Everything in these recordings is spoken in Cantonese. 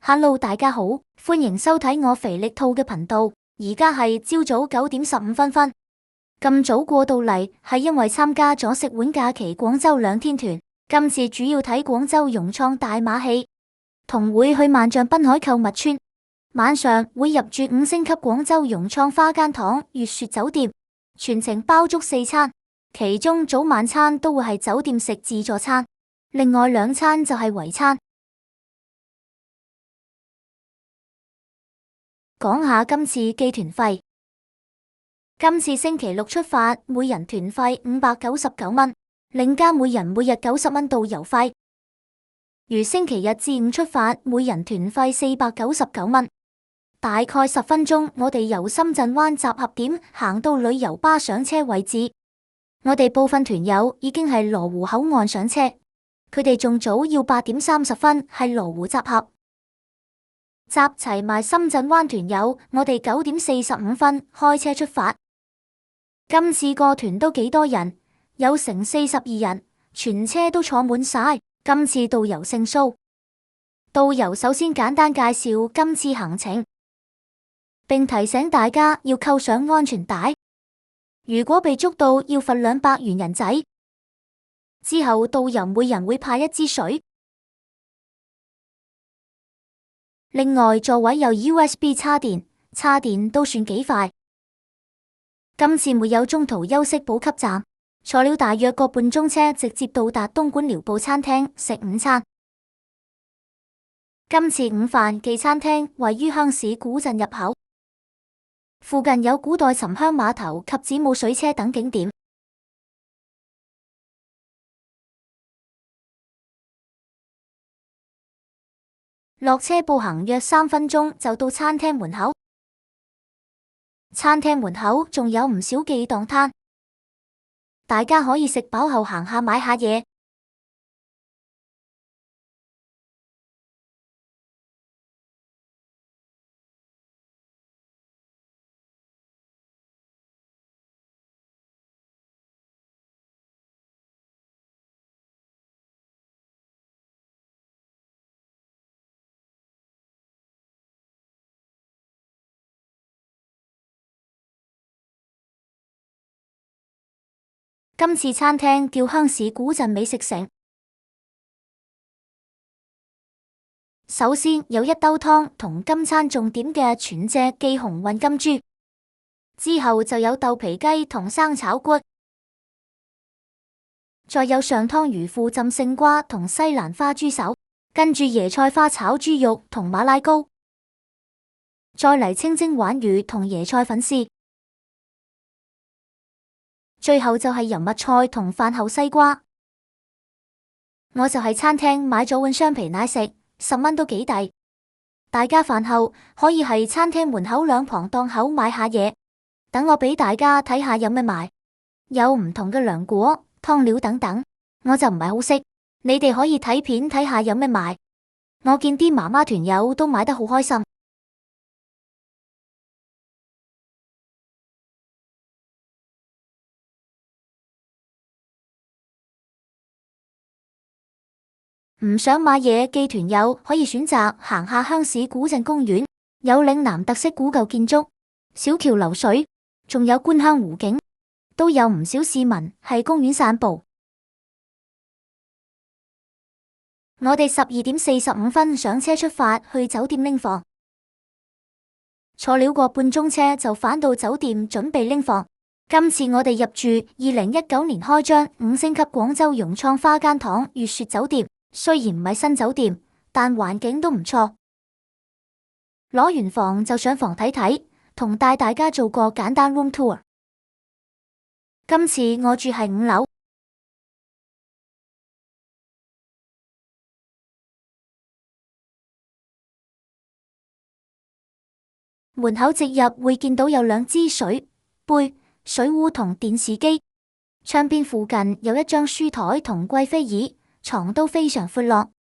Hello，大家好，歡迎收睇我肥力兔嘅頻道。而家係朝早9點15分。咁早過到嚟，係因為參加咗食碗假期廣州2天團。今次主要睇廣州融創大馬戲，同會去萬象濱海購物村。晚上會入住5星級廣州融創花間堂悅雪酒店，全程包足4餐，其中早晚餐都會係酒店食自助餐，另外2餐就係圍餐。講下今次寄團費。今次星期六出發，每人團費599蚊，另加每人每日90蚊導遊費。如星期日至5出發，每人團費499蚊。大概10分鐘，我哋由深圳灣集合點行到旅遊巴上車位置。我哋部分團友已經係羅湖口岸上車，佢哋仲早要8點30分係羅湖集合。集齊埋深圳灣團友，我哋9點45分開車出發。今次個團都幾多人，有成42人，全車都坐滿晒。今次導遊姓蘇，導遊首先簡單介紹今次行程，並提醒大家要扣上安全帶，如果被捉到要罰200元人仔。之後導遊每人會派1支水。另外座位有 USB 插電都算幾快。今次沒有中途休息補給站，坐了大約個半鐘車，直接到達東莞寮步餐廳食午餐。今次午飯記餐廳位於鄉市古鎮入口，附近有古代沉香碼頭及子母水車等景點。落車步行約3分鐘就到餐廳門口。餐廳門口仲有唔少記檔攤，大家可以食飽後行下買下嘢。今次餐廳叫鄉市古鎮美食城。首先有一兜湯同今餐重點嘅全隻寄紅運金豬，之後就有豆皮雞同生炒骨，再有上湯魚腐浸勝瓜同西蘭花豬手，跟住椰菜花炒豬肉同馬拉糕，再嚟清蒸鯇魚同椰菜粉絲。最後就係油麥菜同飯後西瓜。我就喺餐廳買咗碗雙皮奶食，10蚊都幾抵。大家飯後可以喺餐廳門口兩旁檔口買下嘢。等我俾大家睇下有咩賣，有唔同嘅涼果、湯料等等，我就唔係好識，你哋可以睇片睇下有咩賣。我見啲媽媽團友都買得好開心。唔想買嘢嘅團友可以選擇行下鄉市古鎮公園，有嶺南特色古舊建築、小橋流水，仲有觀鄉湖景，都有唔少市民喺公園散步。我哋12點45分上車出發去酒店拎房，坐了個半鐘車就返到酒店準備拎房。今次我哋入住2019年開張5星級廣州融創花間堂悅雪酒店。雖然唔係新酒店，但環境都唔錯。攞完房就上房睇睇，同帶大家做個簡單 room tour。今次我住係5樓，門口直入會見到有2支水杯、水壺同電視機。窗邊附近有一張書台同貴妃椅。床都非常闊落，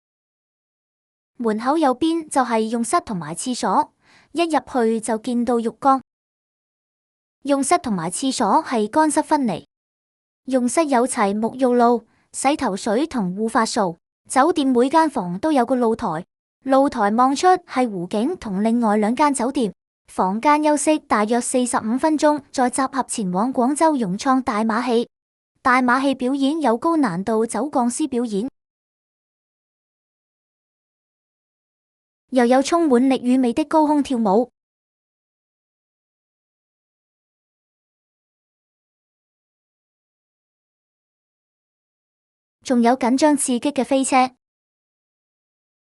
門口右邊就係浴室同埋廁所，一入去就見到浴缸。浴室同埋廁所係乾濕分離，浴室有齊沐浴露、洗頭水同護髮素。酒店每間房都有個露台，露台望出係湖景同另外兩間酒店。房間休息大約45分鐘，再集合前往廣州融創大馬戲。大馬戲表演有高難度走鋼絲表演，又有充滿力與美的高空跳舞，仲有緊張刺激嘅飛車。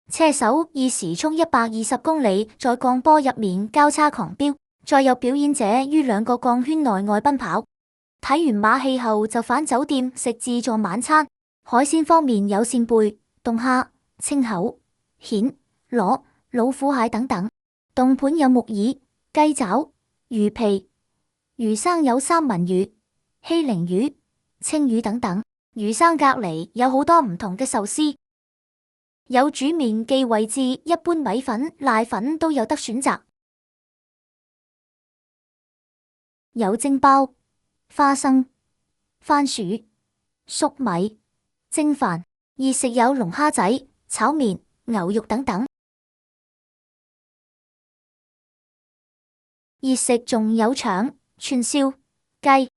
車手以時速120公里在鋼波入面交叉狂飆，再有表演者於兩個鋼圈內外奔跑。睇完馬戲後就返酒店食自助晚餐。海鮮方面有扇貝、凍蝦、青口、蜆、螺、老虎蟹等等。凍盤有木耳、雞爪、魚皮。魚生有三文魚、希靈魚、青魚等等。魚生隔籬有好多唔同嘅壽司。有煮麵既位置，一般米粉、瀨粉都有得選擇。有蒸包、花生、番薯、粟米、蒸飯。熱食有龍蝦仔、炒麵、牛肉等等。熱食仲有腸、串燒、雞。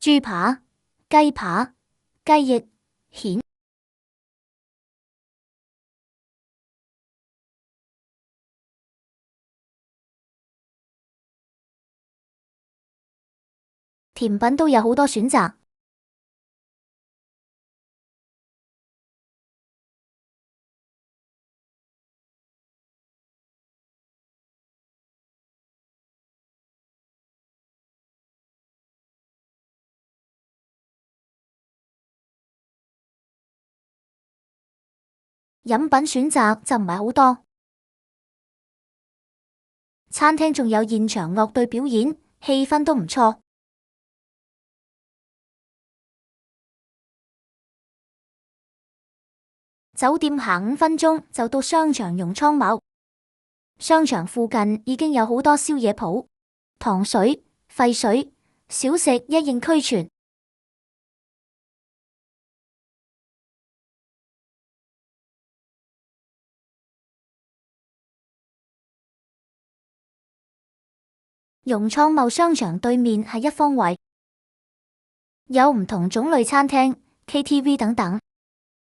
豬扒、雞扒、雞翼、蜆。甜品都有好多選擇。飲品選擇就唔係好多。餐廳仲有現場樂隊表演，氣氛都唔錯。酒店行5分鐘就到商場融創某。商場附近已經有好多宵夜鋪，糖水、沸水、小食一應俱全。融創某商場對面係一方位，有唔同種類餐廳、KTV 等等。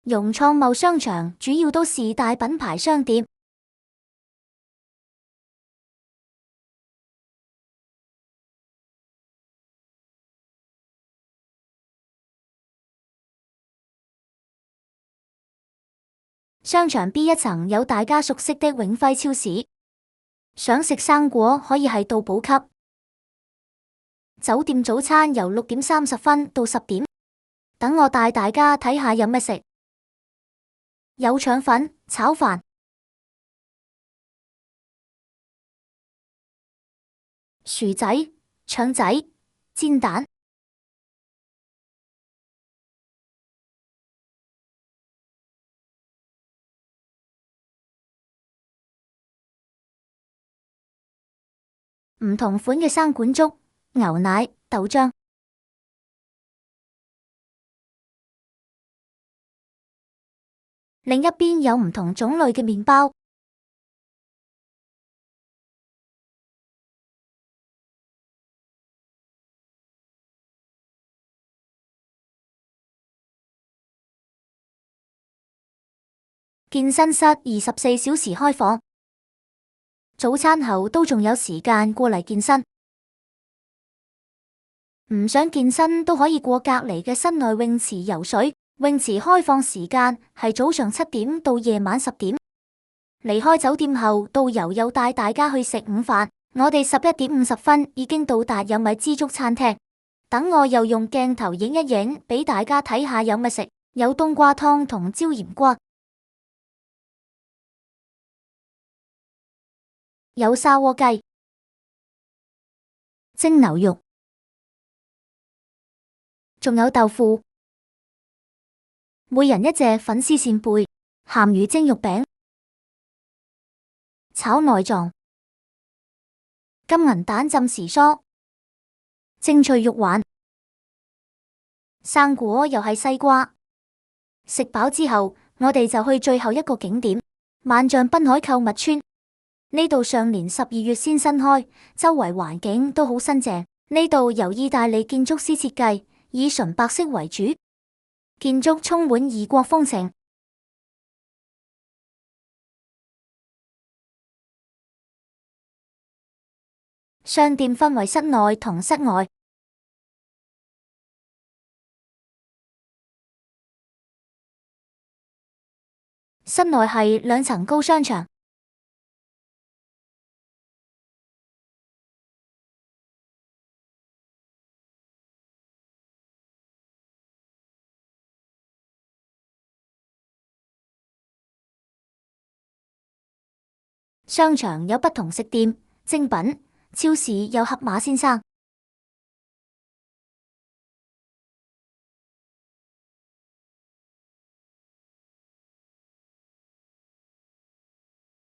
融創某商場主要都是大品牌商店。商場 B 一層有大家熟悉的永輝超市，想食生果可以係到補給。酒店早餐由6點30分到10點，等我帶大家睇下有咩食。有腸粉、炒飯、薯仔、腸仔、煎蛋。唔同款嘅生管粥、牛奶、豆漿。另一邊有唔同種類嘅麵包。健身室24小時開放，早餐後都仲有時間過嚟健身。唔想健身都可以過隔籬嘅室內泳池游水，泳池開放時間係早上7點到夜晚10點。離開酒店後，導遊又帶大家去食午飯。我哋11點50分已經到達有米芝竹餐廳，等我又用鏡頭影一影俾大家睇下有乜食，有冬瓜湯同椒鹽瓜，有砂鍋雞、蒸牛肉，仲有豆腐，每人一隻粉絲扇貝、鹹魚蒸肉餅、炒內臟、金銀蛋浸時蔬、蒸脆肉丸。生果又係西瓜。食飽之後，我哋就去最後一個景點——萬象濱海購物村。呢度上年12月先新開，周圍環境都好新淨。呢度由意大利建築師設計，以純白色為主，建築充滿異國風情。商店分為室內同室外。室內係2層高商場，商場有不同食店、精品超市，有盒馬先生。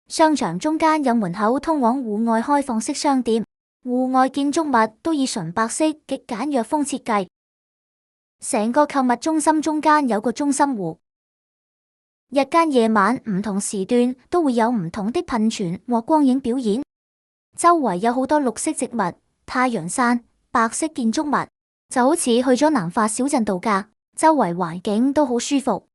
商場中間有門口通往戶外開放式商店，戶外建築物都以純白色極簡約風設計。成個購物中心中間有個中心湖，日間夜晚唔同時段都會有唔同的噴泉或光影表演。周圍有好多綠色植物、太陽傘、白色建築物，就好似去咗南法小鎮度假。周圍環境都好舒服。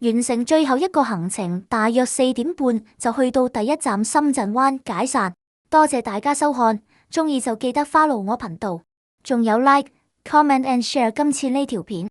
完成最後一個行程，大約4點半就去到第一站深圳灣解散。多謝大家收看，鍾意就記得 follow 我頻道，仲有 like、comment and share 今次呢條片。